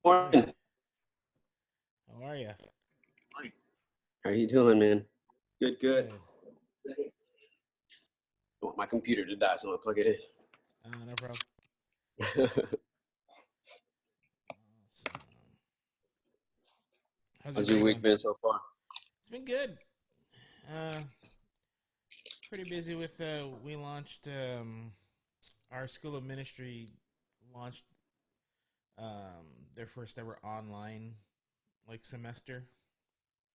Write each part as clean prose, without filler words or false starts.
Morning. Morning. How are you? How are you doing, man? Good, good. Good. I want my computer to die, so I'm gonna plug it No problem. in. Awesome. How's your How's your day week going? been so far? It's been good. Uh, Pretty busy with. We launched our school of ministry launched their first ever online semester.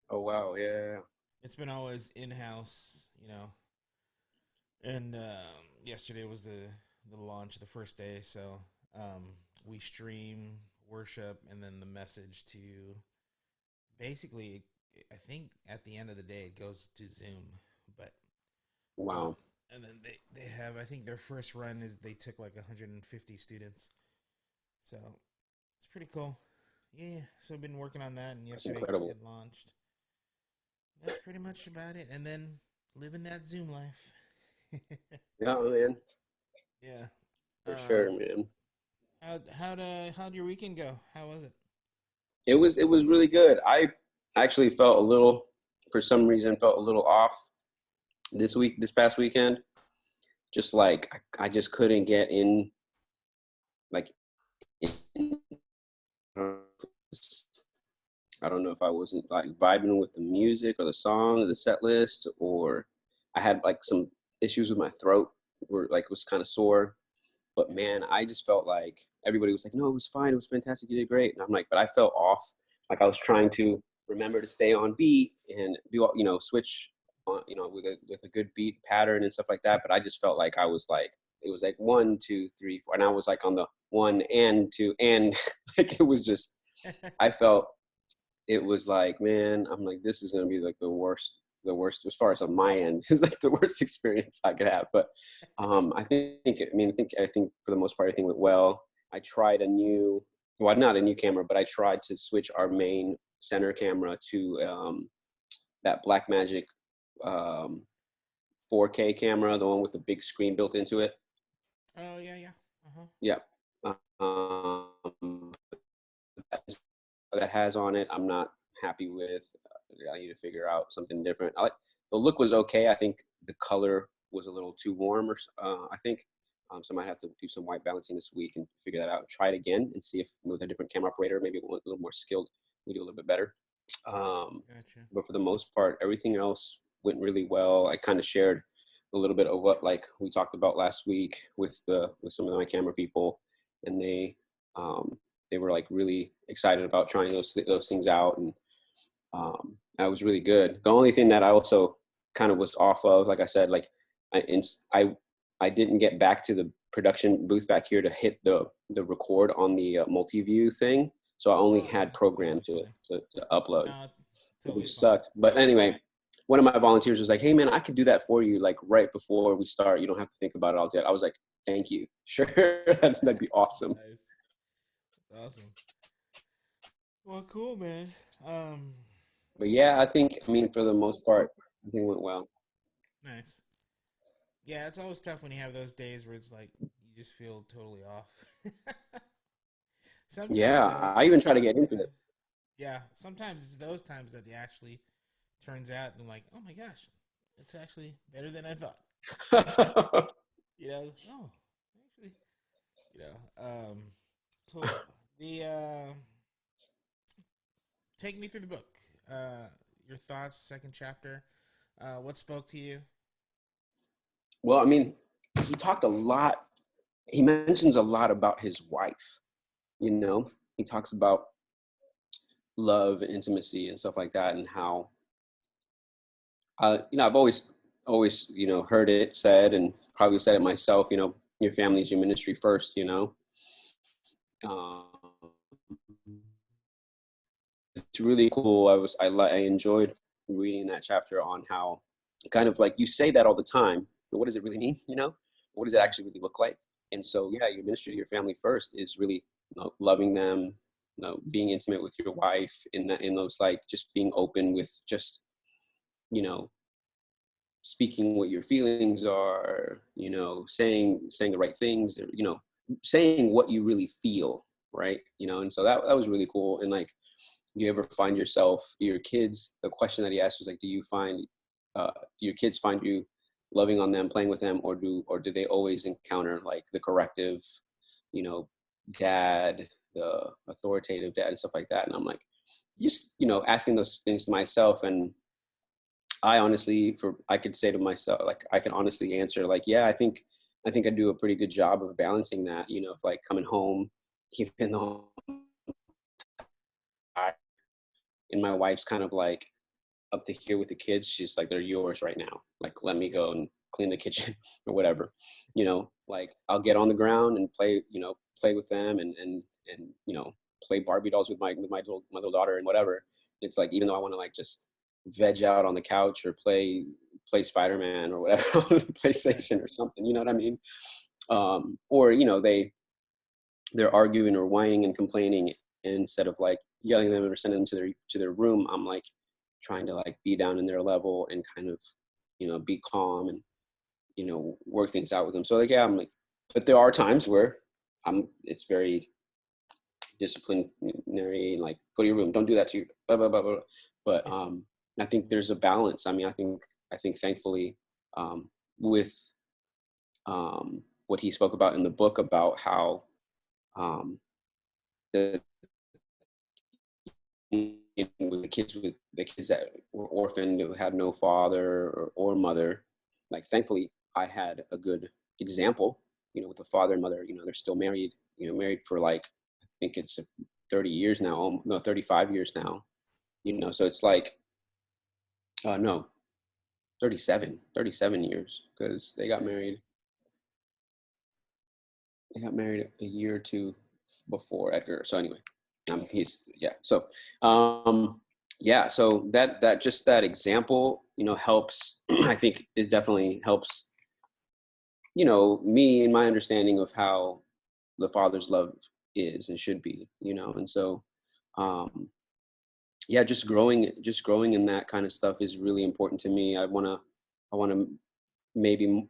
Oh wow, yeah. It's been always in house, and yesterday was the launch, the first day. So we stream worship and then the message to basically, I think at the end of the day, it goes to Zoom. But Wow. and then they have, I think their first run is they took like 150 students, so it's pretty cool. Yeah, so I've been working on that, and That's yesterday incredible. it launched. That's pretty much about it, and then living that Zoom life. Yeah, man. Yeah. For sure, Um. man. How'd your weekend go? How was it? It was really good. I actually felt a little, for some reason, felt a little off this past weekend. Just like I just couldn't get in, like, in, I don't know if I wasn't like vibing with the music or the song or the set list, or I had like some issues with my throat where like it was kind of sore. But man, I just felt like everybody was like, no, it was fine. It was fantastic. You did great. And I'm like, but I felt off. Like I was trying to remember to stay on beat and do, switch on, with a good beat pattern and stuff like that. But I just felt like I was like, it was like one, two, three, four. And I was like on the one and two and like it was just, I felt it was like, man, I'm like, this is gonna be like the worst as far as on my end is like the worst experience I could have. But I think for the most part, everything went well. I tried well, not a new camera, but I tried to switch our main center camera to that Blackmagic um, 4K camera, the one with the big screen built into it. Oh yeah, yeah. Uh huh. Yeah. Um, that has on it, I'm not happy with. I need to figure out something different. The look was okay. I think the color was a little too warm, or I think. So I might have to do some white balancing this week and figure that out. Try it again and see if with a different camera operator, maybe a little more skilled, we do a little bit better. Um, Gotcha. but for the most part, everything else went really well. I kind of shared a little bit of what like we talked about last week with some of my camera people, and um, they were like really excited about trying those things out, and that was really good. The only thing that I also kind of was off of, like I said, like I I, I didn't get back to the production booth back here to hit the record on the Multiview thing, so I only Oh yeah, had totally programmed fine. to upload, No, it's totally which fine. sucked. But anyway, one of my volunteers was like, "Hey man, I could do that for you, like right before we start. You don't have to think about it all day." I was like, "Thank you, sure, that'd be awesome." Nice. That's awesome. Well, cool, man. Um, But yeah, I mean, for the most part, I think it went well. nice. Yeah, it's always tough when you have those days where it's like you just feel totally off. Sometimes Yeah, though, I even try to get those into times, yeah, sometimes it's those times that it actually turns out and like, oh my gosh, it's actually better than I thought. it. Oh, actually, you know, um, cool. The Take me through the book. Uh, your thoughts, second chapter. What spoke to you? Well, I mean, he talked a lot. He mentions a lot about his wife. You know, he talks about love and intimacy and stuff like that, and how I've always heard it said, and probably said it myself. Your family is your ministry first. Um, it's really cool. I enjoyed reading that chapter on how kind of like you say that all the time, but what does it really mean? What does it Yeah, actually really look like? And so yeah, your ministry to your family first is really loving them, being intimate with your wife in those like just being open with just you know speaking what your feelings are, saying the right things, saying what you really feel. right? And so that was really cool. And like, you ever find yourself, your kids, the question that he asked was like, do you find, your kids find you loving on them, playing with them, or do they always encounter like the corrective, you know, dad, the authoritative dad and stuff like that? And I'm like, just, asking those things to myself. And I honestly, I could say to myself, like, I can honestly answer, like, yeah, I think I do a pretty good job of balancing that, of like coming home, even though I, and my wife's kind of like up to here with the kids. She's like, they're yours right now. Like, let me Yeah. go and clean the kitchen or whatever. Like I'll get on the ground and play, play with them and play Barbie dolls with my little daughter and whatever. It's like, even though I want to like just veg out on the couch or play Spider-Man or whatever on the Right. PlayStation or something, you know what I mean? Or they're arguing or whining and complaining, and instead of like yelling at them or sending them to their room, I'm like trying to like be down in their level and kind of be calm and work things out with them. So like, yeah, I'm like, but there are times where it's very disciplinary, like, go to your room, don't do that to you, blah blah blah blah. But I think there's a balance. I mean, I think thankfully, with what he spoke about in the book about how um, the with the kids that were orphaned, who had no father or mother. Like, thankfully, I had a good example. With the father and mother. They're still married. Married for like, I think it's 30 years now. No, 35 years now. So it's like, no, 37 years, because they got Nice. married. They got married a year or two before Edgar. So anyway, he's yeah. So yeah. So that just that example, helps. I think it definitely helps. Me and my understanding of how the Father's love is and should be. And so um, yeah, just growing in that kind of stuff is really important to me. I wanna maybe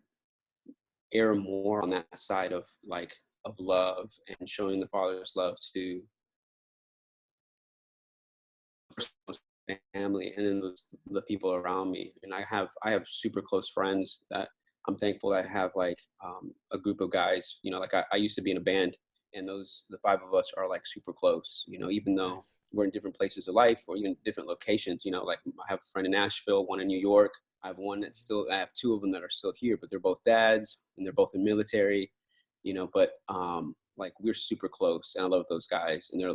err more on that side of like of love and showing the Father's love to family, and then the people around me. And I have super close friends that I'm thankful that I have, like a group of guys. Like I used to be in a band, and the five of us are like super close. Even though Nice. we're in different places of life or even different locations. Like I have a friend in Nashville, one in New York. I have two of them that are still here, but they're both dads and they're both in military. But like, we're super close, and I love those guys, and they're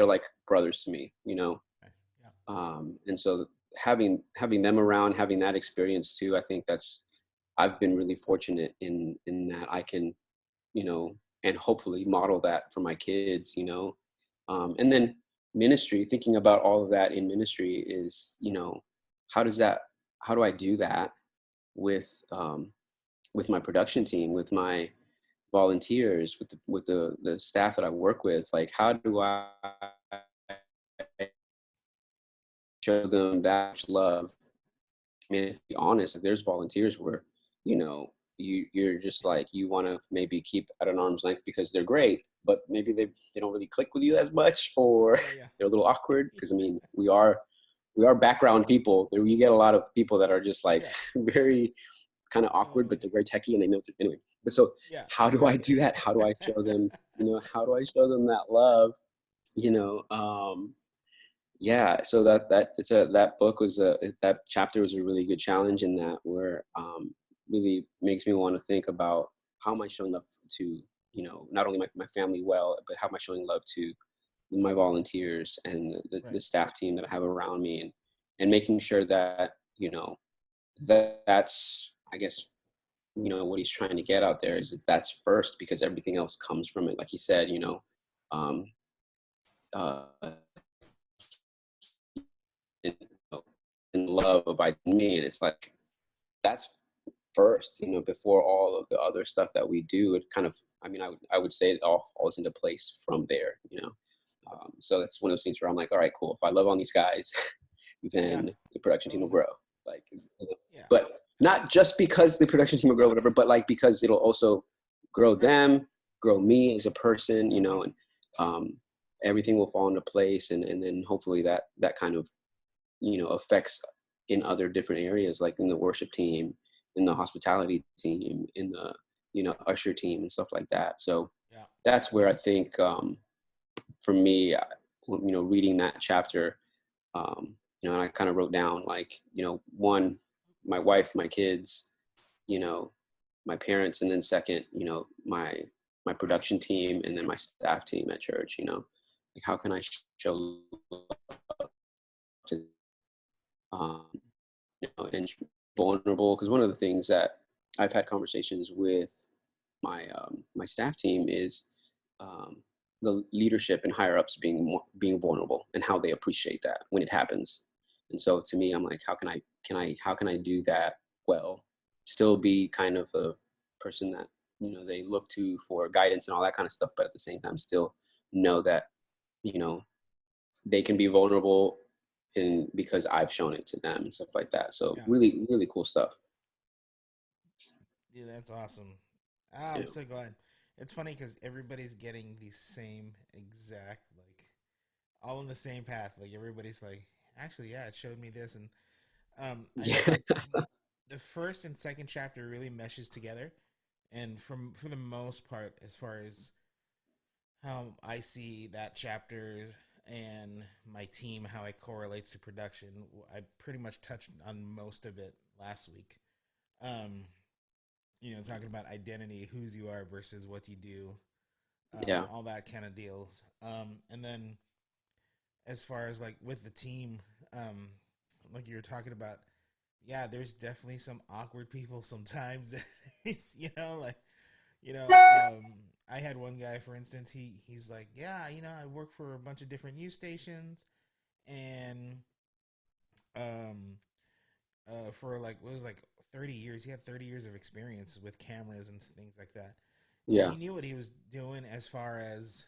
like brothers to me. Nice. Yeah. And so having them around, having that experience too, I think I've been really fortunate in that I can, and hopefully model that for my kids. And then ministry, thinking about all of that in ministry is, how does that, how do I do that with my production team, with my volunteers, with the staff that I work with? Like, how do I show them that much love? I mean, to be honest, like, there's volunteers where, you're just like, you want to maybe keep at an arm's length because they're great, but maybe they don't really click with you as much, or Yeah. Yeah. they're a little awkward. Because I mean, we are background people. You get a lot of people that are just like Yeah. very kind of awkward, but Totally. they're very techie and they know anyway. But so, Yeah. how do I do that? How do I show them? How do I show them that love? You know, yeah, so that book was that chapter was a really good challenge in that, where really makes me want to think about, how am I showing love to, not only my family well, but how am I showing love to my volunteers and the Right. staff team that I have around me, and making sure that, that's, I guess, what he's trying to get out there is that that's first, because everything else comes from it. Like he said, um, uh, and, and love abide in me. And it's like, that's first, before all of the other stuff that we do. It kind of, I mean, I would say it all falls into place from there. So that's one of those things where I'm like, all right, cool. If I love on these guys, Yeah. then the production team will Totally. grow. Like, Yeah. but not just because the production team will grow, whatever, but like, because it'll also grow them, grow me as a person, and um, everything will fall into place, and then hopefully that kind of affects in other different areas, like in the worship team, in the hospitality team, in the usher team and stuff like that. So Yeah. that's where I think, for me, reading that chapter, and I kind of wrote down, like, one, my wife, my kids, you know my parents, and then second, my production team, and then my staff team at church. Like, how can I show love to, um, and vulnerable? Because one of the things that I've had conversations with my staff team is, um, the leadership and higher ups being vulnerable, and how they appreciate that when it happens. And so to me, I'm like, how can I do that well? Still be kind of the person that they look to for guidance and all that kind of stuff, but at the same time, still know that you know they can be vulnerable, and because I've shown it to them and stuff like that. So Yeah. really, really cool stuff. Dude, that's awesome. Ah, I'm Yeah. so glad. It's funny because everybody's getting the same exact, like, all on the same path. Like, everybody's like, actually, yeah, it showed me this. And I Yeah. think the first and second chapter really meshes together. And for the most part, as far as how I see that chapter and my team, how it correlates to production, I pretty much touched on most of it last week. Um, talking about identity, whose you are versus what you do, Yeah. all that kind of deals. And then as far as like with the team, um, like you were talking about, yeah, there's definitely some awkward people sometimes. Like you know, I had one guy, for instance, he's like, yeah, I work for a bunch of different news stations, and um, for like what was like 30 years, he had 30 years of experience with cameras and things like that, and Yeah. he knew what he was doing as far as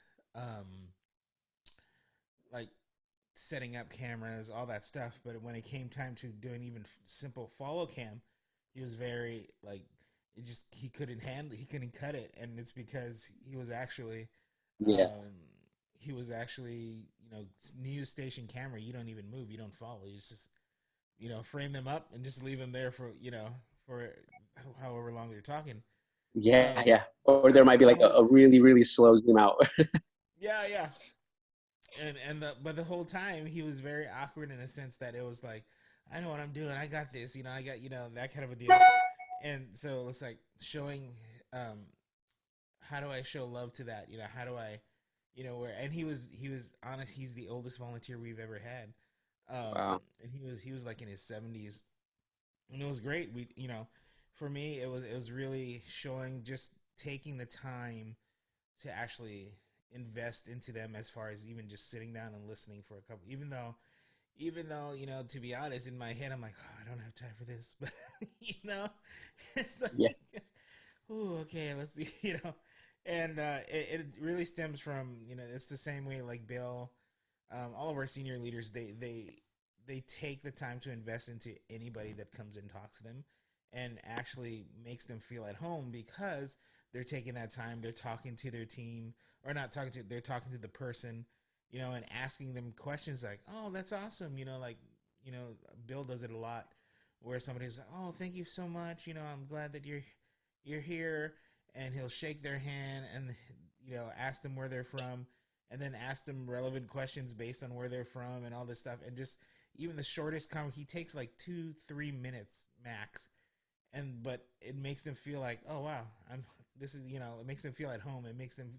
like setting up cameras, all that stuff. But when it came time to doing even simple follow cam, he was very like it just he couldn't cut it, and it's because Yeah. um, he was actually news station camera. You don't even move, you don't follow. You just frame them up and just leave them there for for however long they're talking. Yeah, Um, yeah. Or there might be the like whole a really, really slow zoom out. yeah, but the whole time he was very awkward in a sense that it was like, I know what I'm doing, I got this, I got that kind of a deal. And so it's like showing, um how do I show love to that, how do I, where, and he was honest, he's the oldest volunteer we've ever had. Wow. And he was like in his 70s, and it was great. We For me, it was really showing, just taking the time to actually invest into them, as far as even just sitting down and listening for a couple, even though to be honest, in my head I'm like, oh, I don't have time for this. But you know it's like, Yeah. ooh, okay, let's see. And it really stems from, it's the same way like Bill, all of our senior leaders, they take the time to invest into anybody that comes and talks to them, and actually makes them feel at home, because they're taking that time, they're talking to their team, or not talking to, they're talking to the person, and asking them questions like, oh, that's awesome, like, you know Bill does it a lot, where somebody's like, oh, thank you so much, I'm glad that you're here, and he'll shake their hand and ask them where they're from, and then ask them relevant questions based on where they're from and all this stuff, and just even the shortest comment, he takes like 2-3 minutes max, and but it makes them feel like, oh wow, I'm this is it makes them feel at home, it makes them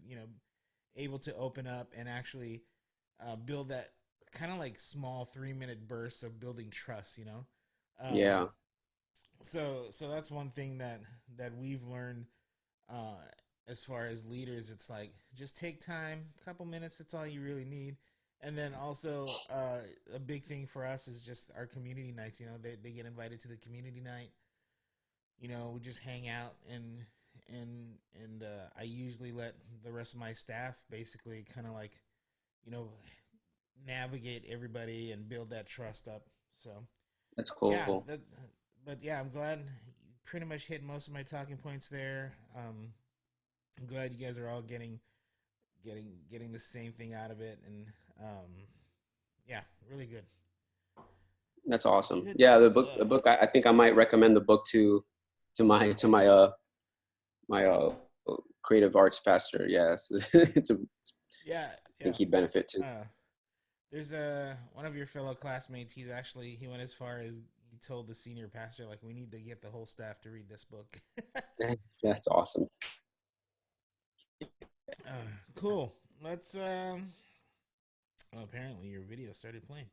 able to open up and actually build that kind of like small 3-minute bursts of building trust. um, Yeah. so that's one thing that we've learned, uh, as far as leaders. It's like, just take time, a couple minutes, that's all you really need. And then also, a big thing for us is just our community nights. They get invited to the community night. We just hang out, and I usually let the rest of my staff basically kind of like, you know navigate everybody and build that trust up. So That's yeah, cool. that's but yeah, I'm glad you pretty much hit most of my talking points there. I'm glad you guys are all getting the same thing out of it, and yeah, really good. That's awesome. It's, Yeah, the it's book, uh the book. I think I might recommend the book to my creative arts pastor. Yes, yeah, I think yeah. he'd benefit too. Uh, there's one of your fellow classmates. He went as far as he told the senior pastor, like, we need to get the whole staff to read this book. That's awesome. Cool. Let's well, apparently your video started playing.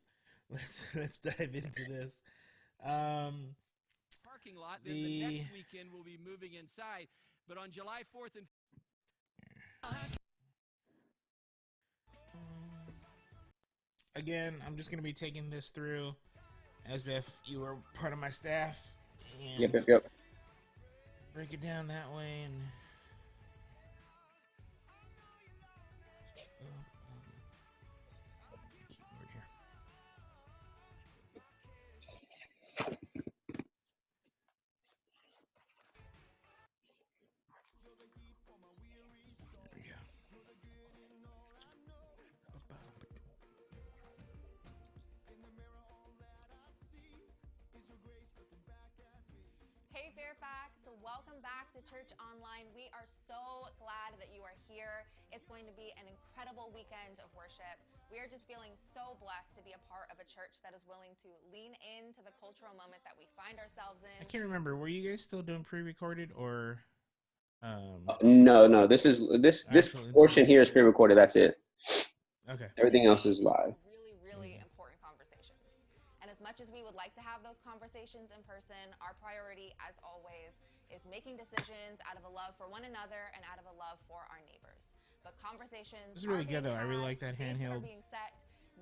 Let's dive into this. Um, Parking lot. Then the next weekend we'll be moving inside. But on July 4th and again, I'm just gonna be taking this through as if you were part of my staff and Yep, yep, yep. break it down that way and. Keyboard here. There we go. Hey Fairfax, welcome back to Church Online. We are so glad that you are here. It's going to be an incredible weekend of worship. We are just feeling so blessed to be a part of a church that is willing to lean into the cultural moment that we find ourselves in. I can't remember. Were you guys still doing pre-recorded or No, no. This actual portion interview? here is pre-recorded. That's it. Okay. Everything else is live. Really important conversations. And as much as we would like to have those conversations in person, our priority, as always, is making decisions out of a love for one another and out of a love for our neighbors. But conversations This is really good, though. I really like that handheld. Being set,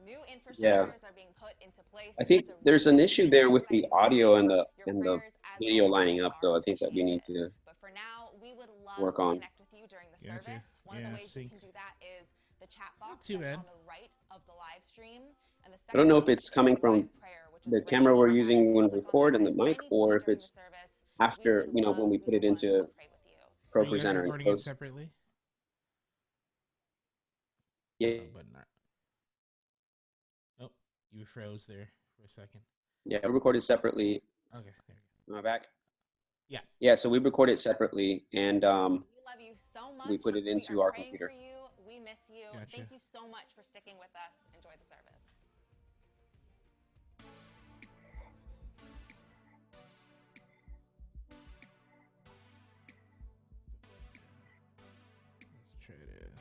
new Yeah. infrastructures are being put into place. I think there's an issue there with the audio and the video lining up, though. I think that we need to But for now, we would love work to on. connect with you during the Gotcha. service. One of the ways sync. you can do that is the chat box too bad. on the right of the live stream. And the I don't know if second it's coming from prayer, which is the right camera we're overhead. using when we Click on record that and the at mic, any or point if during the it's service. after, when we put it into Pro Are you guys Presenter and recording it post. separately? Yeah, But not. Oh, you froze there for a second. yeah, we recorded separately. Okay, there we Am I back? Yeah. Yeah, so we recorded it separately, and We love you so much. we put it into we are our praying computer. For you. We miss you. Gotcha. Thank you so much for sticking with us. Enjoy the service. Let's try to.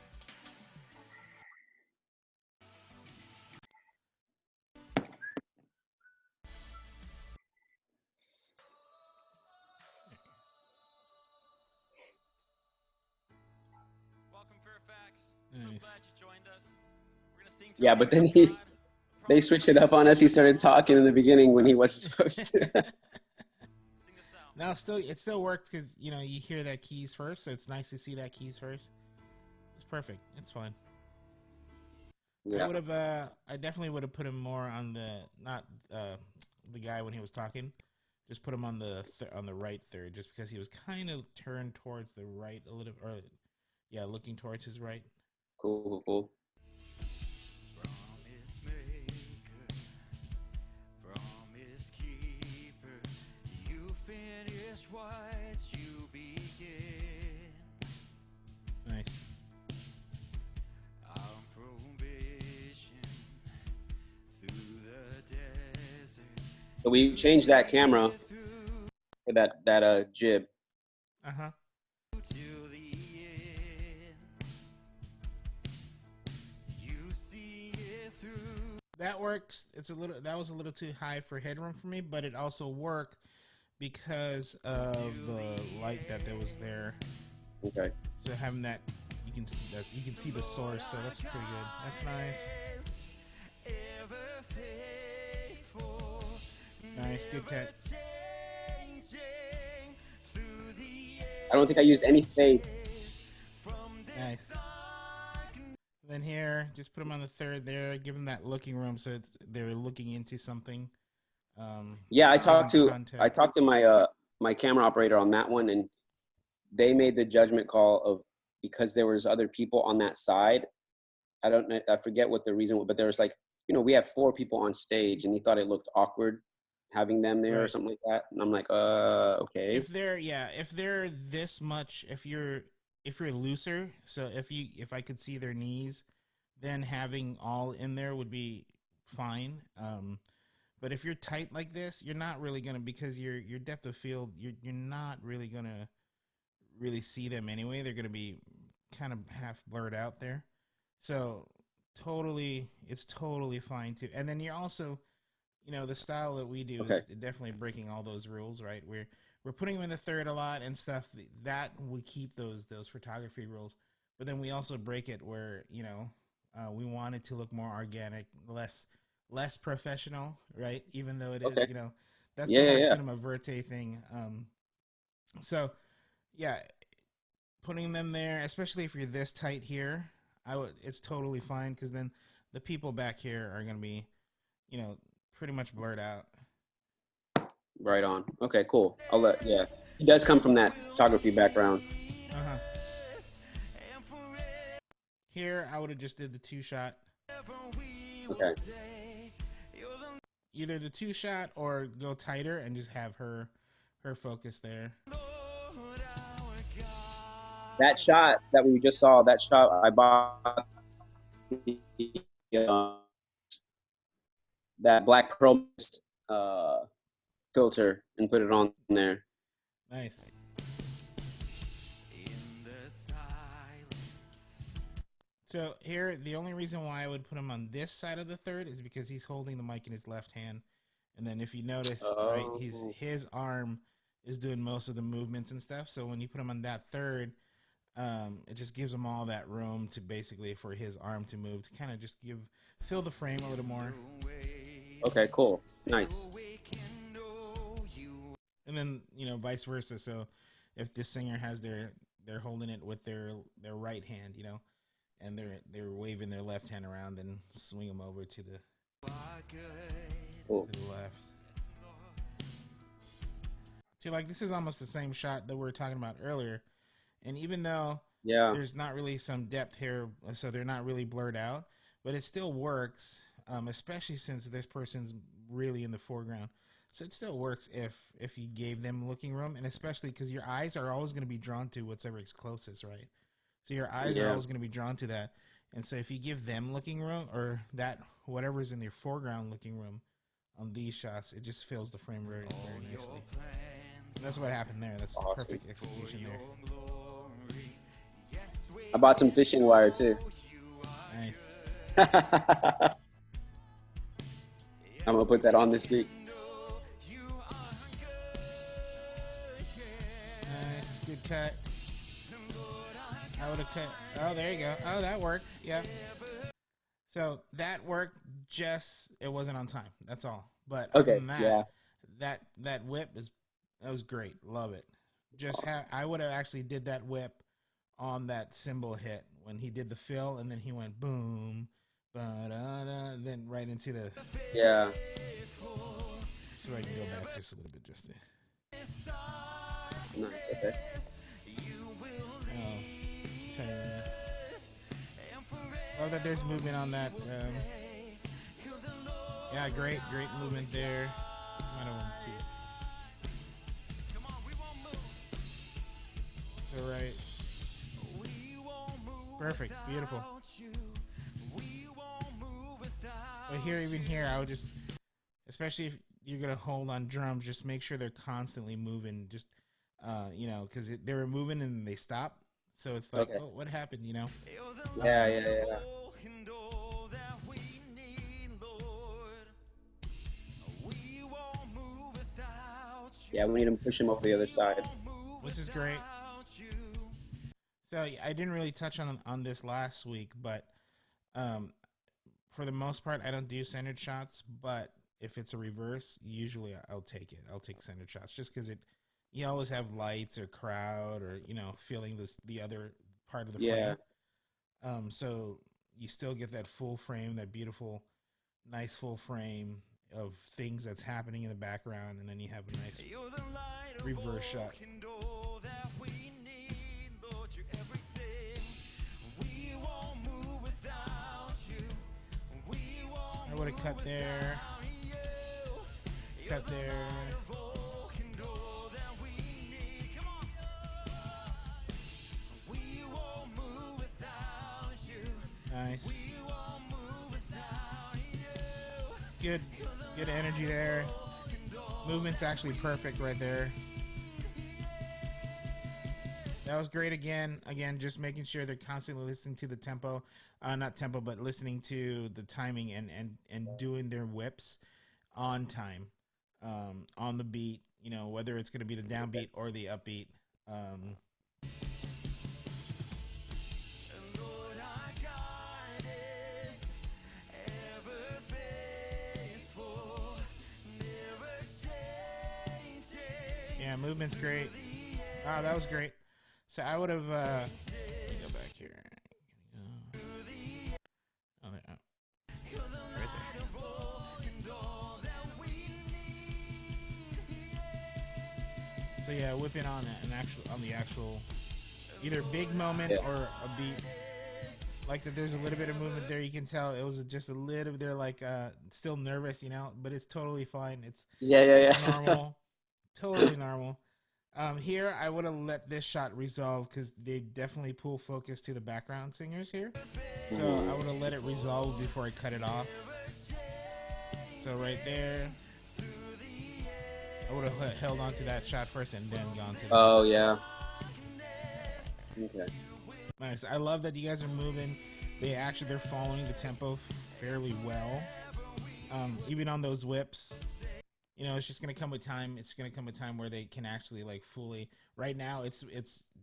welcome Fairfax. Nice. So glad you joined us. We're gonna sing to Yeah, but then they switched it up on us. He started talking in the beginning when he wasn't supposed to. Sing this out. No, it still works because you hear that keys first, so it's nice to see that keys first. It's perfect. It's fine. Yeah. I definitely would have put him more on the guy when he was talking. Just put him on the right third, just because he was kind of turned towards the right a little, or looking towards his right. Cool, cool. Promise maker, promise keeper, you finish what you begin. Nice. So we changed that camera for that jib. Uh-huh. That works. That was a little too high for headroom for me, but it also worked because of the light that was there. Okay. So having that, you can see the source, so that's pretty good. That's nice. Nice, good cut. I don't think I used any space. Nice. Then here, just put them on the third there. Give them that looking room, so they're looking into something. Yeah, I talked to context. my my camera operator on that one, and they made the judgment call of because there was other people on that side. I don't know, I forget what the reason was, but there was like, we have 4 people on stage, and he thought it looked awkward having them there or Right. something like that. And I'm like, okay. If they're this much, if you're looser, so if I could see their knees, then having all in there would be fine. But if you're tight like this, you're not really gonna, because your depth of field, you're not really gonna really see them anyway. They're gonna be kind of half blurred out there. So it's totally fine too. And then you're also, the style that we do Okay. is definitely breaking all those rules, right? We're putting them in the third a lot and stuff. That we keep those photography rules, but then we also break it where we want it to look more organic, less professional, right? Even though it is, Okay. that's Yeah, the yeah, whole yeah. cinema verte thing. So yeah, putting them there, especially if you're this tight here, it's totally fine, because then the people back here are gonna be, pretty much blurred out. Right on. Okay, cool. Yeah. He does come from that photography background. Uh-huh. Here, I would have just did the 2-shot. Okay. Either the 2-shot or go tighter and just have her focus there. That shot that we just saw, that shot I bought uh, that black pearl uh, filter and put it on there. Nice. So here, the only reason why I would put him on this side of the third is because he's holding the mic in his left hand, and then if you notice, right, Oh. his arm is doing most of the movements and stuff. So when you put him on that third, it just gives him all that room to basically for his arm to move, to kind of just fill the frame a little more. Okay, cool. Nice. And then vice versa. So if this singer has they're holding it with their right hand, and they're waving their left hand around, and swing them over to the Cool. left. See, like, this is almost the same shot that we were talking about earlier, and even though there's not really some depth here, so they're not really blurred out, but it still works, especially since this person's really in the foreground. So it still works if you gave them looking room, and especially because your eyes are always going to be drawn to whatever's closest, right? So your eyes are always going to be drawn to that. And so if you give them looking room, or that whatever's in your foreground looking room on these shots, it just fills the frame very, very nicely. So that's what happened there. That's awesome. Perfect execution there. I bought some fishing wire too. Nice. I'm gonna put that on this week. Nice, good cut. I would have cut. Oh, there you go. Oh, that worked. Yep. So that worked. Just it wasn't on time. That's all. But other than that, that whip was great. Love it. I would have actually did that whip on that cymbal hit when he did the fill, and then he went boom, ba-da-da, then right into the So I can go back just a little bit, just to. Nice. Okay. Oh, that there's movement on that. Yeah, great movement there. I don't want to see it. All right. Perfect. Beautiful. But even here, I would just, especially if you're gonna hold on drums, just make sure they're constantly moving. Just, because they were moving and they stopped. So it's like, oh, what happened? Yeah. Yeah, we need to push him over the other side. Which is great. So I didn't really touch on this last week, but for the most part, I don't do centered shots. But if it's a reverse, usually I'll take it. I'll take centered shots just because you always have lights or crowd or feeling the other part of the frame. So you still get that full frame, that beautiful, nice full frame of things that's happening in the background, and then you have a nice reverse shot. I would have cut there. Cut there. Nice. Good energy there. Movement's actually perfect right there. That was great again. Again, just making sure they're constantly listening to the tempo. Not tempo, but listening to the timing and doing their whips on time. On the beat, you know, whether it's going to be the downbeat or the upbeat. Yeah, movement's great. Oh, that was great. So I would have. Let me go back here. Oh, there, oh. Right there. So yeah, whipping on the actual either big moment or a beat. Like that, there's a little bit of movement there. You can tell it was just a little. They're like still nervous, you know, but it's totally fine. It's normal, totally normal. Here I would have let this shot resolve because they definitely pull focus to the background singers here. So I would have let it resolve before I cut it off. So right there, I would have held on to that shot first and then gone to the yeah. Okay. Nice. I love that you guys are moving. They're following the tempo fairly well. Even on those whips, you know, it's just gonna come with time. It's gonna come with time where they can actually like fully. Right now, it's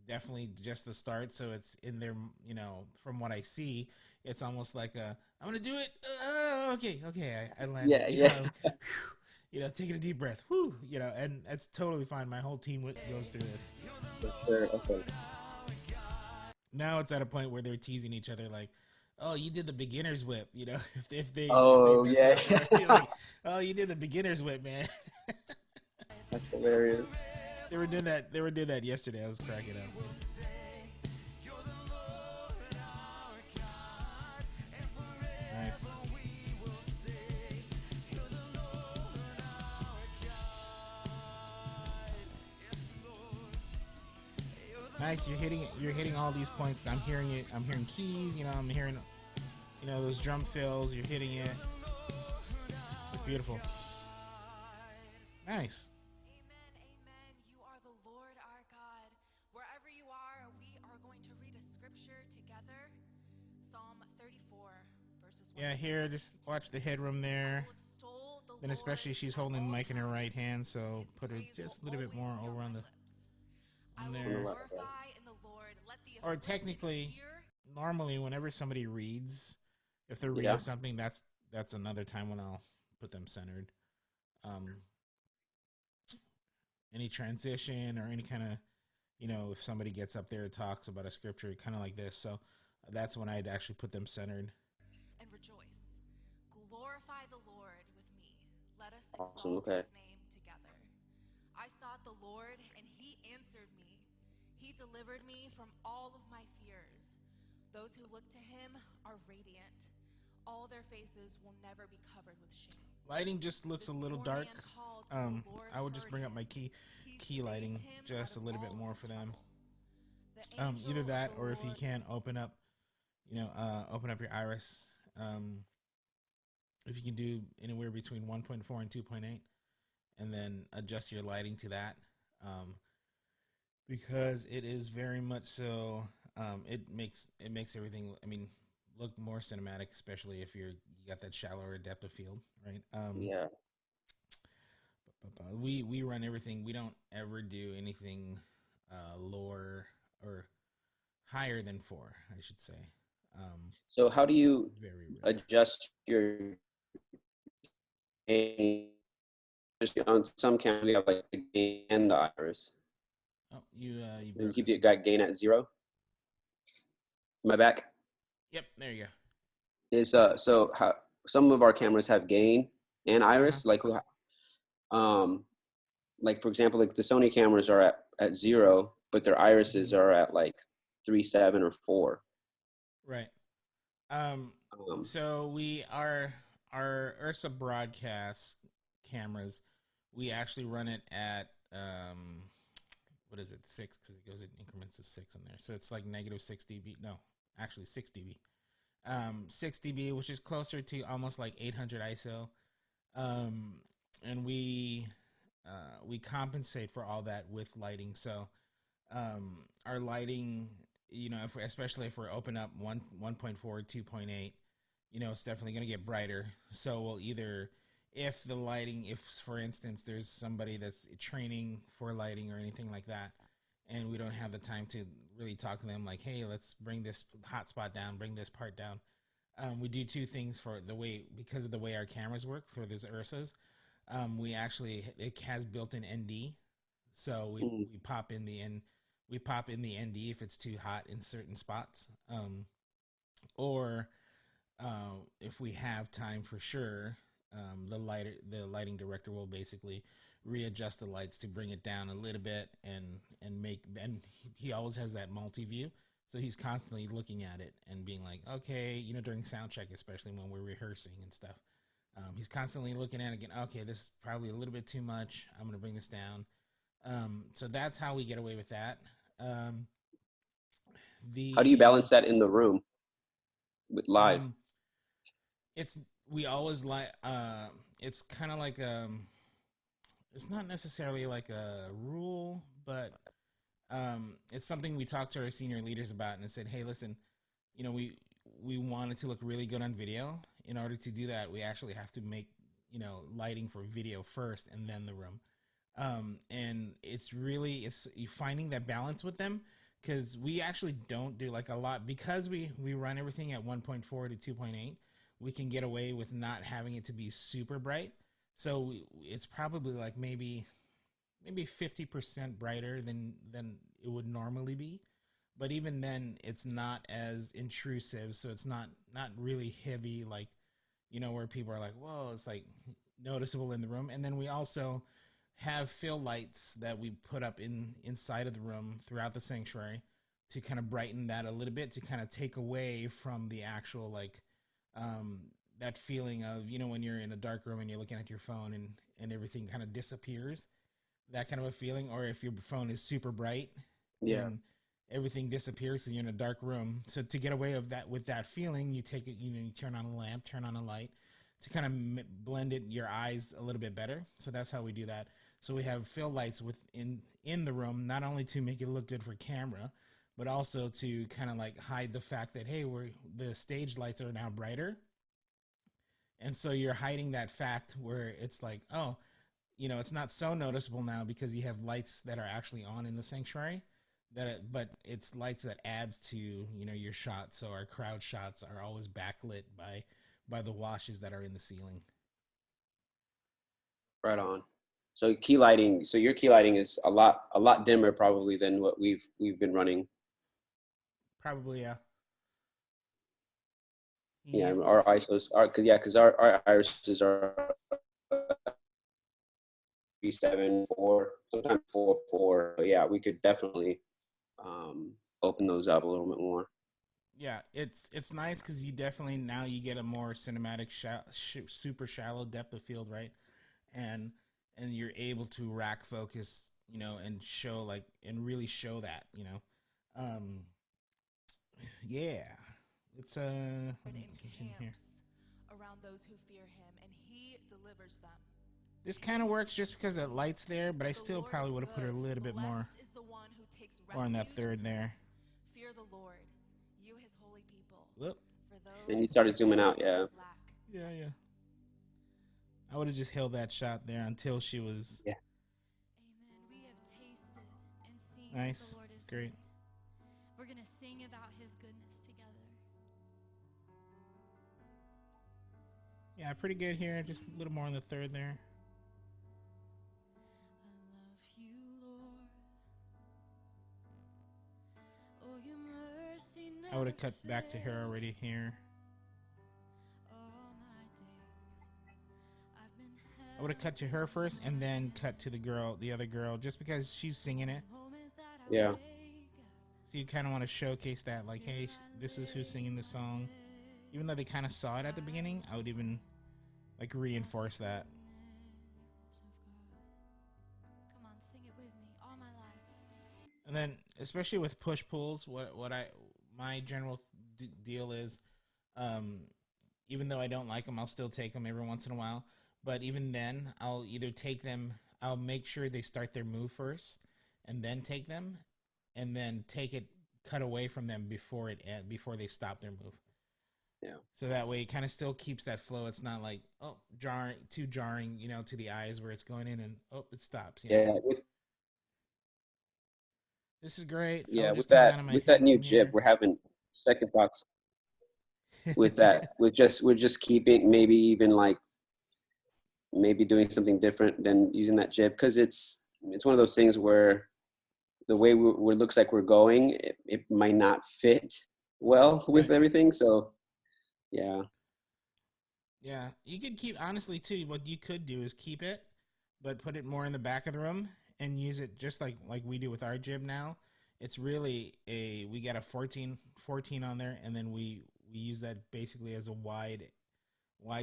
definitely just the start, so it's in their, you know, from what I see, it's almost like I'm gonna do it. Okay, I landed. Yeah. You know, taking a deep breath. Whew, you know, and that's totally fine. My whole team goes through this. For sure. Okay. Now it's at a point where they're teasing each other like, "Oh, you did the beginner's whip," you know. If they mess up, they're like, "Oh, you did the beginner's whip, man." That's hilarious. They were doing that yesterday. I was cracking up. Nice. Nice. You're hitting all these points. I'm hearing it. I'm hearing keys. You know. I'm hearing, you know, those drum fills. You're hitting it. It's beautiful. Nice. Amen. You are the Lord our God. Wherever you are, we are going to read a scripture together. Psalm 34, verses 1. Yeah, here, just watch the headroom there. Then especially she's holding the mic in her right hand, so put her just a little bit more over on there. Or technically, normally whenever somebody reads, if they're reading something, that's another time when I'll put them centered. Any transition or any kind of, you know, if somebody gets up there and talks about a scripture, kind of like this, so that's when I'd actually put them centered. And rejoice. Glorify the Lord with me. Let us exalt his name together. I sought the Lord, and he answered me. He delivered me from all of my fears. Those who look to him are radiant. All their faces will never be covered with shame. Lighting just looks a little dark. I would just bring up my key lighting just a little bit more for them. Either that, or if you can open up your iris. If you can do anywhere between 1.4 and 2.8, and then adjust your lighting to that, because it is very much so. It makes everything, I mean, look more cinematic, especially if you got that shallower depth of field, right? Yeah. We run everything. We don't ever do anything lower or higher than 4, I should say. So how do you adjust your gain? On some cameras, we have like the gain and the iris. Oh, you keep the gain at 0. Am I back? Yep, there you go. Is so how some of our cameras have gain and iris, like for example, like the Sony cameras are at 0, but their irises are at like 3, 7, or 4. Right. So our Ursa broadcast cameras, we actually run it at what is it, 6, because it goes in increments of 6 in there. So it's like negative 6 dB. No, actually 6 dB. 6 dB, which is closer to almost like 800 ISO. And we compensate for all that with lighting. So our lighting, especially if we're open up 1.4, 2.8, it's definitely going to get brighter. So we'll either, if for instance, there's somebody that's training for lighting or anything like that, and we don't have the time to really talk to them like, hey, let's bring this hotspot down, bring this part down. We do two things because of the way our cameras work for these Ursas. It has built-in ND, so we pop in the ND if it's too hot in certain spots, or if we have time for sure, the lighting director will basically readjust the lights to bring it down a little bit and he always has that multi-view. So he's constantly looking at it and being like, okay, during sound check, especially when we're rehearsing and stuff, he's constantly looking at it again. Okay, this is probably a little bit too much. I'm going to bring this down. So that's how we get away with that. How do you balance that in the room with live? We always it's kind of like it's not necessarily like a rule, but it's something we talked to our senior leaders about and said, hey, listen, we want it to look really good on video. In order to do that, we actually have to make, lighting for video first and then the room. And it's you finding that balance with them, because we actually don't do like a lot, because we run everything at 1.4 to 2.8. We can get away with not having it to be super bright. So it's probably like maybe 50% brighter than it would normally be. But even then, it's not as intrusive. So it's not really heavy, like, where people are like, whoa, it's like noticeable in the room. And then we also have fill lights that we put up inside of the room throughout the sanctuary to kind of brighten that a little bit, to kind of take away from the actual, like, that feeling of, when you're in a dark room and you're looking at your phone and everything kind of disappears, that kind of a feeling. Or if your phone is super bright, and everything disappears and you're in a dark room. So to get away with that feeling, you take it, you turn on a lamp, turn on a light to kind of blend it your eyes a little bit better. So that's how we do that. So we have fill lights in the room, not only to make it look good for camera, but also to kind of like hide the fact that, hey, the stage lights are now brighter. And so you're hiding that fact where it's like, oh, it's not so noticeable now because you have lights that are actually on in the sanctuary. But it's lights that adds to, your shots. So our crowd shots are always backlit by the washes that are in the ceiling. Right on. So key lighting. So your key lighting is a lot dimmer probably than what we've been running. Probably, yeah. Yeah, our ISOs are because our irises are 3.7, 4, sometimes 4.4. But yeah, we could definitely open those up a little bit more. Yeah, it's nice because you definitely now you get a more cinematic, super shallow depth of field, right? And you're able to rack focus, and show and really show that, yeah. It's in camps around those who fear him, and he delivers them. This kind of works just because the light's there, but I still probably would have put it a little bit more on that third there. Fear the Lord, you his holy people. Whoop. For those and you started zooming out, yeah. Yeah. I would have just held that shot there until she was. Yeah. Amen. We have tasted and seen Nice. what the Lord is Great. good. We're going to sing about his goodness together. Yeah, pretty good here. Just a little more on the third there. I love you, Lord. Oh, your mercy never I would have cut back to her already here. all my days. I've been I would have cut to her first and then cut to the other girl, just because she's singing it. Yeah. So you kind of want to showcase that, like, hey, this is who's singing the song. Even though they kind of saw it at the beginning, I would even like reinforce that. Come on, sing it with me all my life. And then, especially with push pulls, my general deal is, even though I don't like them, I'll still take them every once in a while. But even then, I'll either take them. I'll make sure they start their move first, and then take them, and then cut away from them before they stop their move. Yeah. So that way, it kind of still keeps that flow. It's not like too jarring, to the eyes where it's going in and it stops. Yeah. This is great. Yeah. With that new jib, we're having second thoughts with that. We're just keeping, maybe even like maybe doing something different than using that jib, because it's one of those things where the way it looks like we're going, it might not fit well with everything. So yeah. Yeah, you could honestly too, what you could do is keep it, but put it more in the back of the room and use it just like we do with our jib now. It's really we got a 14 on there, and then we use that basically as a wide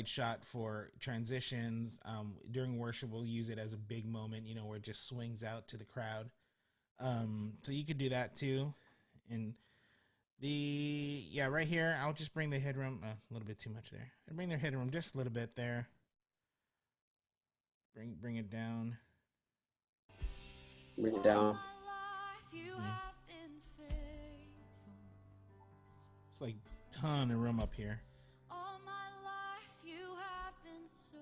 shot for transitions. During worship, we'll use it as a big moment, where it just swings out to the crowd. So you could do that too. And right here, I'll just bring the headroom a little bit too much there. I bring their headroom just a little bit there. Bring it down. Bring it down. It's like a ton of room up here. All my life you have been so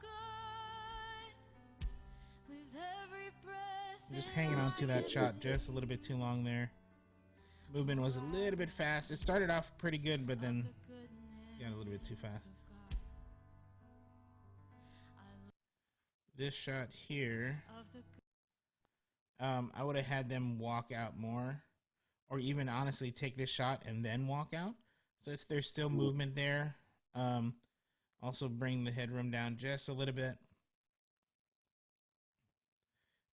good. With every breath. I'm just hanging on to that shot just a little bit too long there. Movement was a little bit fast. It started off pretty good, but then got a little bit too fast. This shot here, I would have had them walk out more, or even honestly take this shot and then walk out. So there's still movement there. Also bring the headroom down just a little bit.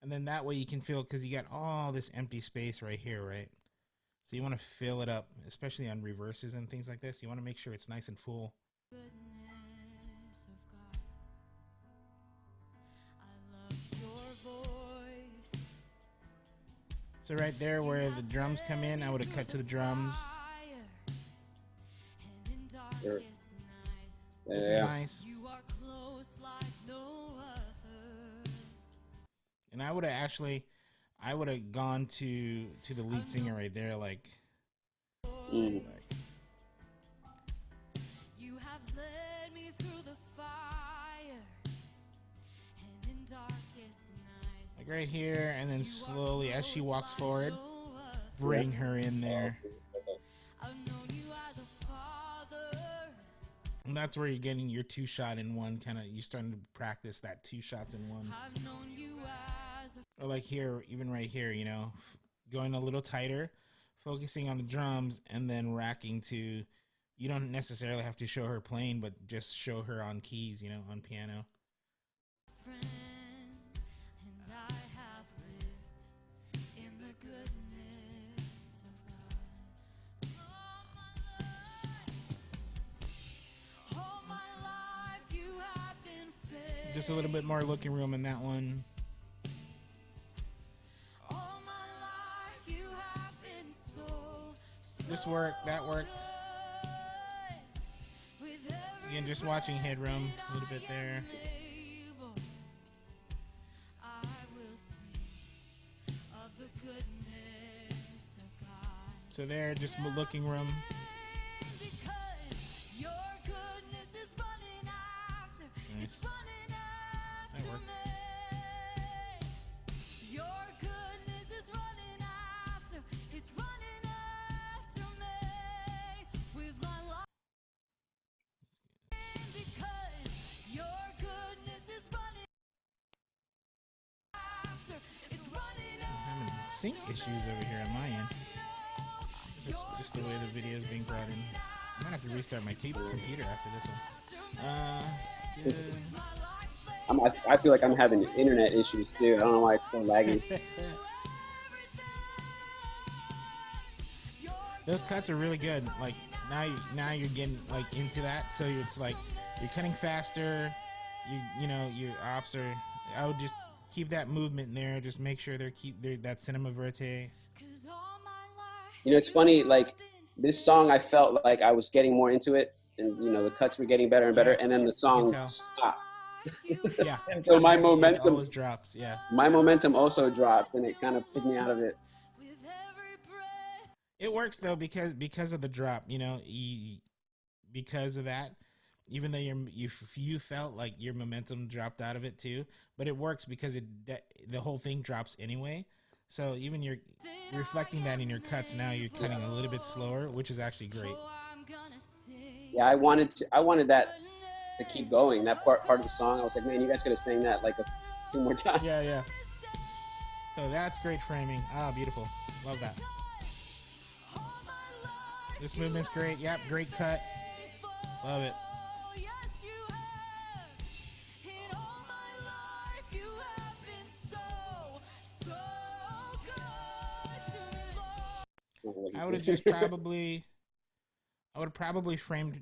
And then that way you can feel, because you got all this empty space right here, right? So you want to fill it up, especially on reverses and things like this. You want to make sure it's nice and full. So right there where the drums come in, I would have cut to the drums. Sure. This is nice. And I would have gone to the lead singer right there, like. Mm. You have led me through the fire and in darkest night. Like right here, and then slowly, as she walks forward, bring her in there. I've known you as a father. And that's where you're getting your 2-shot in one, kind of, you're starting to practice that 2 shots in one. I've known you as a Or like here, even right here, going a little tighter, focusing on the drums, and then racking to, you don't necessarily have to show her playing, but just show her on keys, on piano. friend, and I have lived in the goodness of God. All my life you have been faithful. Just a little bit more looking room in that one. All my life you have been so This worked, that worked. with every Again, just watching headroom a little bit there. able, I will sing of the goodness of God. So there, just looking room. Because your goodness is running after, Nice. it's running after That worked. me. Your goodness is running after, it's running after me. With my life. Because your goodness is running after, it's running I'm having sync issues over here on my end. It's just the way the video is being brought in. I might have to restart my computer after this one. Good. I feel like I'm having internet issues too. I don't know why it's so laggy. Those cuts are really good. Like now you're getting like into that, so it's like you're cutting faster. You know your ops are. I would just keep that movement there. Just make sure they're that cinema verite. You know, it's funny. Like this song, I felt like I was getting more into it, and you know, the cuts were getting better and better, Yeah, and then the you can song tell. stopped. Yeah, And so it always drops. Yeah, my momentum also dropped, and it kind of took me out of it. it works though because of the drop. You know, because of that, even though you felt like your momentum dropped out of it too, but it works because the whole thing drops anyway. So even you're reflecting that in your cuts now, you're cutting a little bit slower, which is actually great. Yeah, I wanted that to keep going. That part of the song, I was like, man, you guys could have sang that like two more times. Yeah, yeah. So that's great framing. Ah, beautiful. Love that. This movement's great. Yep, great cut. Love it. I would have just probably I would have probably framed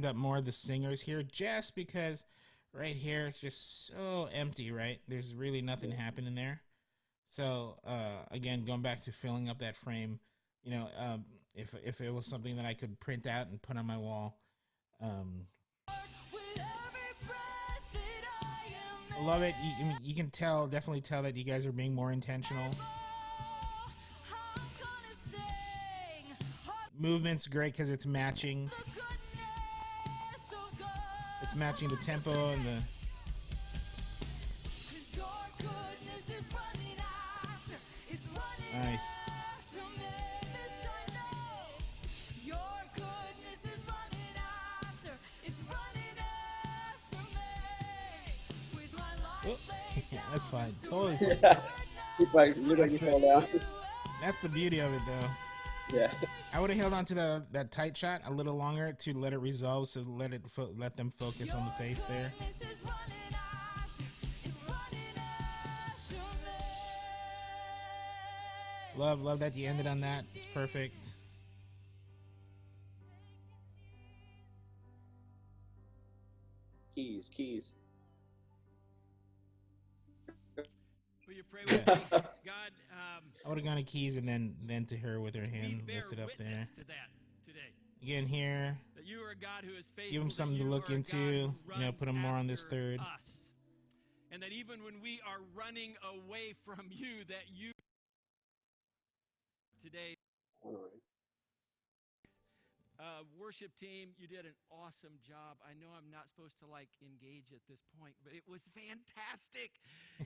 up more of the singers here, just because right here it's just so empty, right? There's really nothing happening there. So again, going back to filling up that frame, you know, if it was something that I could print out and put on my wall, I love it. You can definitely tell that you guys are being more intentional. Movement's great because it's matching. It's matching the tempo and the. Nice. Oh, that's fine. Totally fine. That's the beauty of it, though. Yeah. I would have held on to that tight shot a little longer to let it resolve, so let them focus on the face there. Love that you ended on that. It's perfect. Keys. Will you pray with me? God, I would have gone to keys and then to her with her hand lifted up there. To that today. Again here, that you are a God who is faithful, give him something to look into. You know, put him more on this third. Us. And that even when we are running away from you, that you today. Worship team, you did an awesome job. I know I'm not supposed to engage at this point, but it was fantastic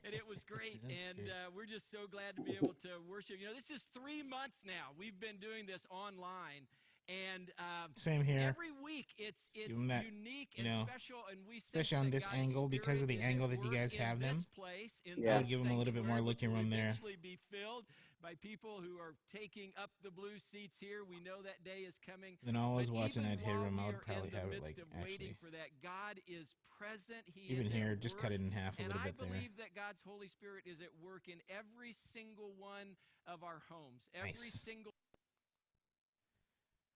and it was great. And we're just so glad to be able to worship. You know, this is 3 months now. We've been doing this online. And same here. Every week it's that, unique and special, and we especially on this angle because of the angle that you guys have them. I would give them a little bit more looking room there. Be filled by people who are taking up the blue seats here. We know that day is coming. Then I was watching that headroom. I would probably have it actually. For that, God is present. He even is here, just cut it in half a little bit there. And I believe that God's Holy Spirit is at work in every single one of our homes. Every single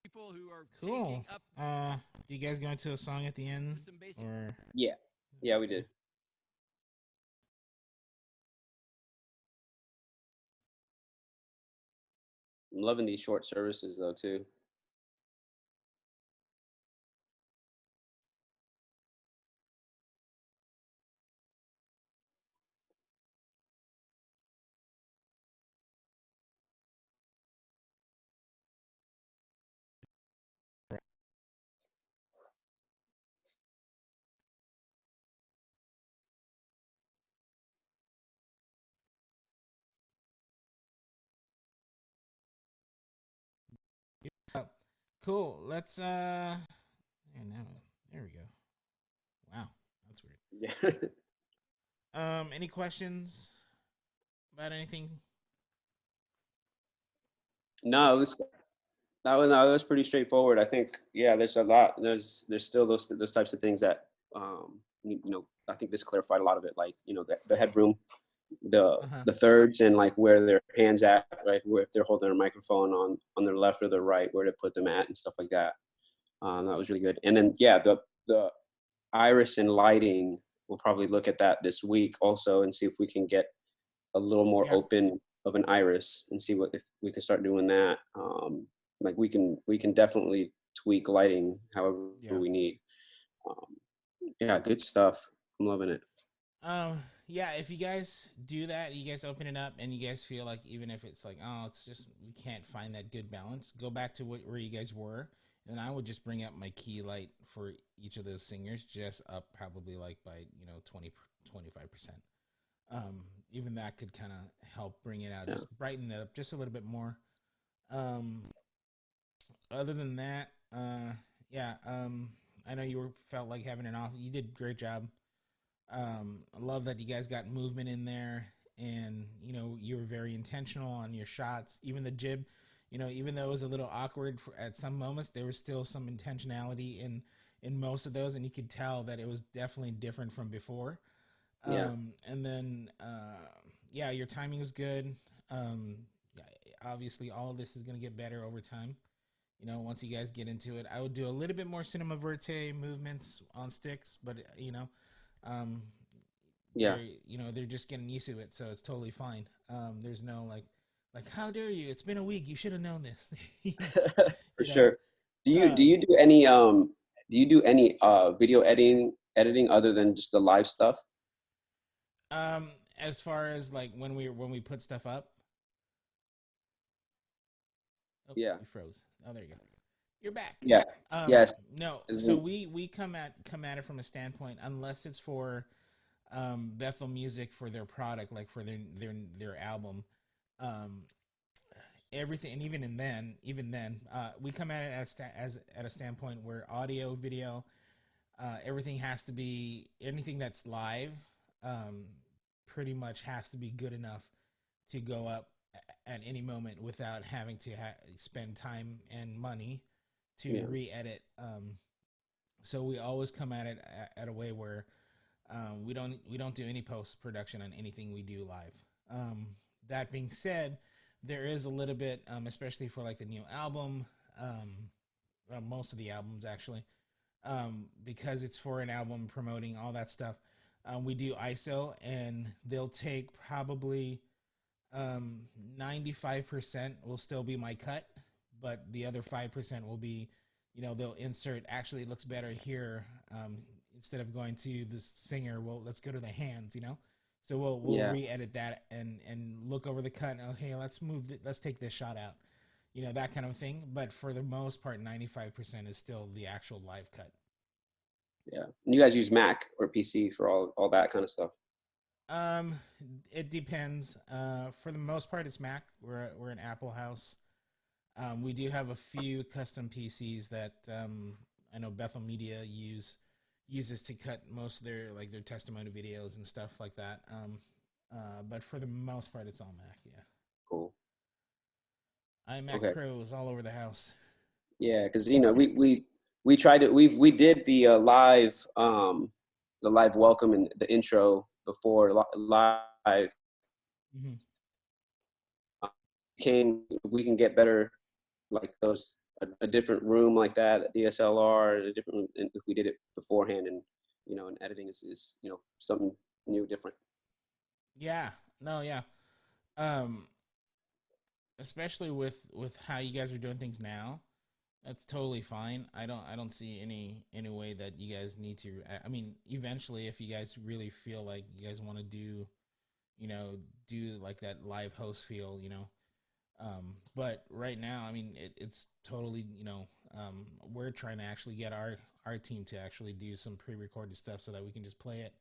people who are cool. Do you guys go into a song at the end? Or yeah, we did. I'm loving these short services though too. Cool. Let's there we go. Wow, that's weird. Yeah. Any questions about anything? No, that was pretty straightforward. I think there's a lot. There's still those types of things that I think this clarified a lot of it. Like the headroom, the thirds, and like where their hands at, right? Where if they're holding their microphone on their left or their right, where to put them at and stuff like that. That was really good. And then the iris and lighting, we'll probably look at that this week also and see if we can get a little more Yeah. open of an iris and see what if we can start doing that. Like we can definitely tweak lighting however Yeah. we need. Um, yeah, good stuff. I'm loving it. Yeah, if you guys do that, you guys open it up and you guys feel like even if it's like, oh, it's just we can't find that good balance, go back to where you guys were, and I would just bring up my key light for each of those singers, just up probably like by 20-25%. Even that could kind of help bring it out, Yeah. just brighten it up just a little bit more. Um, Other than that, yeah, I know felt like having an off. You did a great job. I love that you guys got movement in there, and you were very intentional on your shots. Even the jib, even though it was a little awkward at some moments, there was still some intentionality in most of those, and you could tell that it was definitely different from before. Yeah. And then yeah, your timing was good. Um, Obviously, all of this is going to get better over time. Once you guys get into it, I would do a little bit more cinema verte movements on sticks, but um, Yeah. they're just getting used to it, so it's totally fine. There's no like how dare you? It's been a week. You should have known this. For you know. sure. Do Um, you do any video editing other than just the live stuff? as far as like when we put stuff up. Oh, Yeah. you froze. Oh, there you go. You're back. Yeah. Yes. No. As So in- we come at it from a standpoint, unless it's for Bethel Music for their product, like for their album. Um, Everything, and even then, we come at it as at a standpoint where audio, video, everything has to be anything that's live. Um, Pretty much has to be good enough to go up at any moment without having to spend time and money to yeah. re-edit. So we always come at it at a way where we don't do any post production on anything we do live. That being said, there is a little bit, especially for like the new album, most of the albums actually, because it's for an album promoting all that stuff. We do ISO, and they'll take probably 95% will still be my cut, but the other 5% will be, they'll insert. Actually, it looks better here. Instead of going to the singer, well, let's go to the hands. So we'll Yeah. re-edit that and look over the cut. And, oh, hey, let's take this shot out. That kind of thing. But for the most part, 95% is still the actual live cut. Yeah. And you guys use Mac or PC for all that kind of stuff? Um, it depends. For the most part, it's Mac. We're an Apple house. We do have a few custom PCs that I know Bethel Media uses to cut most of their testimony videos and stuff like that. But for the most part, it's all Mac. Yeah. Cool. iMac Okay. Pro is all over the house. Yeah, because we tried to we did the live welcome and the intro before live. Mm-hmm. We can get better like those a different room like that, a DSLR, a different if we did it beforehand, and editing is something new, different. Yeah. No. Yeah. Um, Especially with how you guys are doing things now. That's totally fine. I don't see any way that you guys need to. I mean, eventually, if you guys really feel like you guys want to do like that live host feel, But right now, I mean, it's totally, we're trying to actually get our team to actually do some pre-recorded stuff so that we can just play it.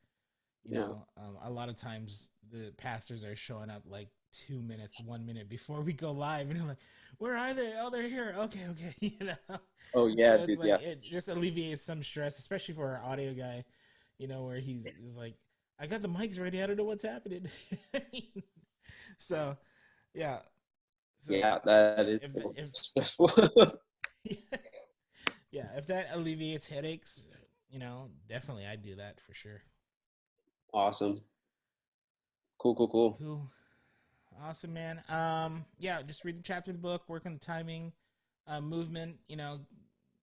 A lot of times the pastors are showing up like 2 minutes, 1 minute before we go live, and I'm like, "Where are they? Oh, they're here. Okay." Oh yeah, So it's dude, like yeah. it just alleviates some stress, especially for our audio guy. Where he's like, "I got the mics ready. I don't know what's happening." So, yeah. So Yeah, that is if stressful. yeah, if that alleviates headaches, definitely I'd do that for sure. Awesome. Cool. Cool. Awesome, man. Yeah, just read the chapter of the book, work on the timing, movement,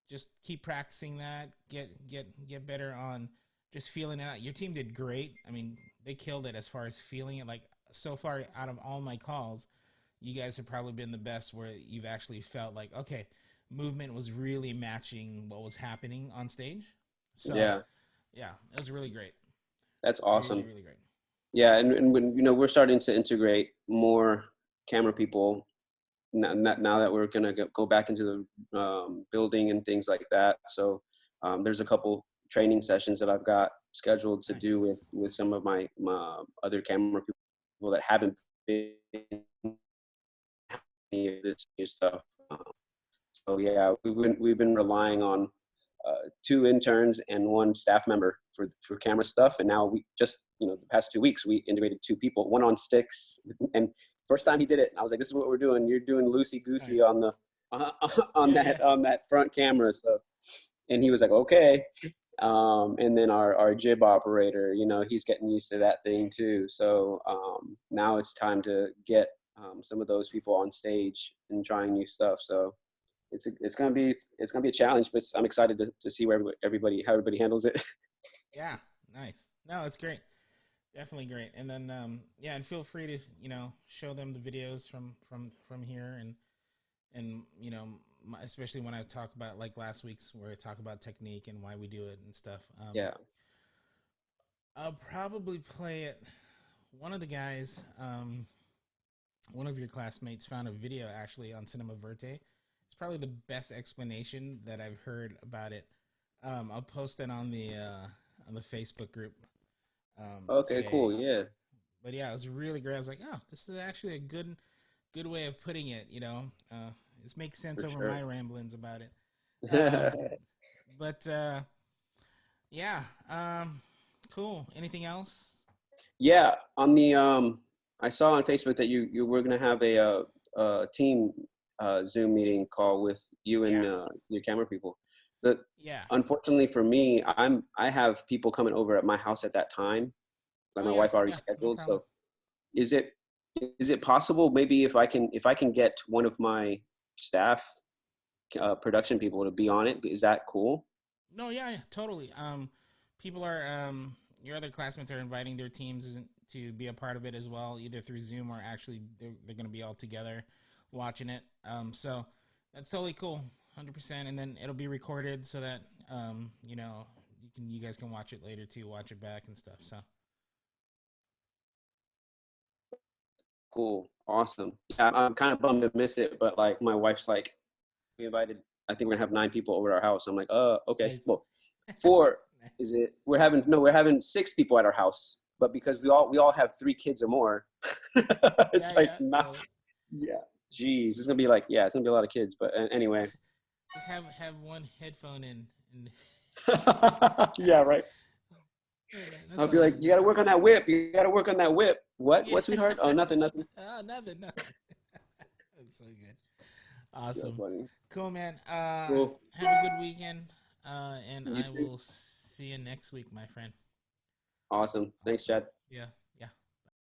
just keep practicing that, get better on just feeling it out. Your team did great. I mean, they killed it as far as feeling it. Like so far out of all my calls, you guys have probably been the best where you've actually felt like, okay, movement was really matching what was happening on stage. So Yeah, yeah, it was really great. that's Really, awesome. really great. Yeah, and when we're starting to integrate more camera people now that we're gonna go back into the building and things like that. So there's a couple training sessions that I've got scheduled to do with Nice. some of my other camera people that haven't been any of this new stuff. So yeah, we've been relying on two interns and one staff member for camera stuff, and now we just the past 2 weeks we integrated two people, one on sticks, and first time he did it, I was like, "This is what we're doing. You're doing loosey goosey Nice. on the Yeah, yeah. on that front camera." So, and he was like, "Okay." And then our jib operator, he's getting used to that thing too. So now it's time to get some of those people on stage and trying new stuff. So it's gonna be a challenge, but I'm excited to see where how everybody handles it. Yeah, nice. No, it's great. Definitely great. And then yeah, and feel free to, show them the videos from here and especially when I talk about like last week's where I talk about technique and why we do it and stuff. Yeah. I'll probably play it. One of the guys, one of your classmates found a video actually on Cinema Verte. It's probably the best explanation that I've heard about it. I'll post it on the Facebook group Okay, cool. today. Yeah, But yeah, it was really great. I was like, oh, this is actually a good way of putting it. It makes sense for over my sure. ramblings about it. Um, but yeah, cool. Anything else? Yeah, on the I saw on Facebook that you were gonna have a team Zoom meeting call with you and Yeah, your camera people. The yeah. Unfortunately for me, I have people coming over at my house at that time, like Oh my yeah, wife already yeah. No scheduled. problem. So is it possible maybe if I can get one of my staff production people to be on it? Is that cool? No, yeah, yeah, totally. People are your other classmates are inviting their teams to be a part of it as well, either through Zoom or actually they're going to be all together watching it. So that's totally cool, 100%. And then it'll be recorded so that you guys can watch it later too, watch it back and stuff. So Cool, awesome. Yeah, I'm kind of bummed to miss it, but like my wife's like, we invited. I think we're gonna have 9 people over at our house. I'm like, okay. nice. Well, four is it? We're having 6 people at our house, but because we all have 3 kids or more, Yeah, it's like yeah, not. totally. Yeah, geez, it's gonna be like, yeah, it's gonna be a lot of kids. But anyway, Just just have one headphone in and yeah, right. that's I'll all be like, good. you got to work on that whip. You got to work on that whip. What? Yeah. What, sweetheart? Oh, nothing, nothing. Oh, nothing, nothing. That's so good. So Awesome. funny. Cool, man. Cool. Have a good weekend. And You I too. will see you next week, my friend. Awesome. Thanks, Awesome. Chad. Yeah.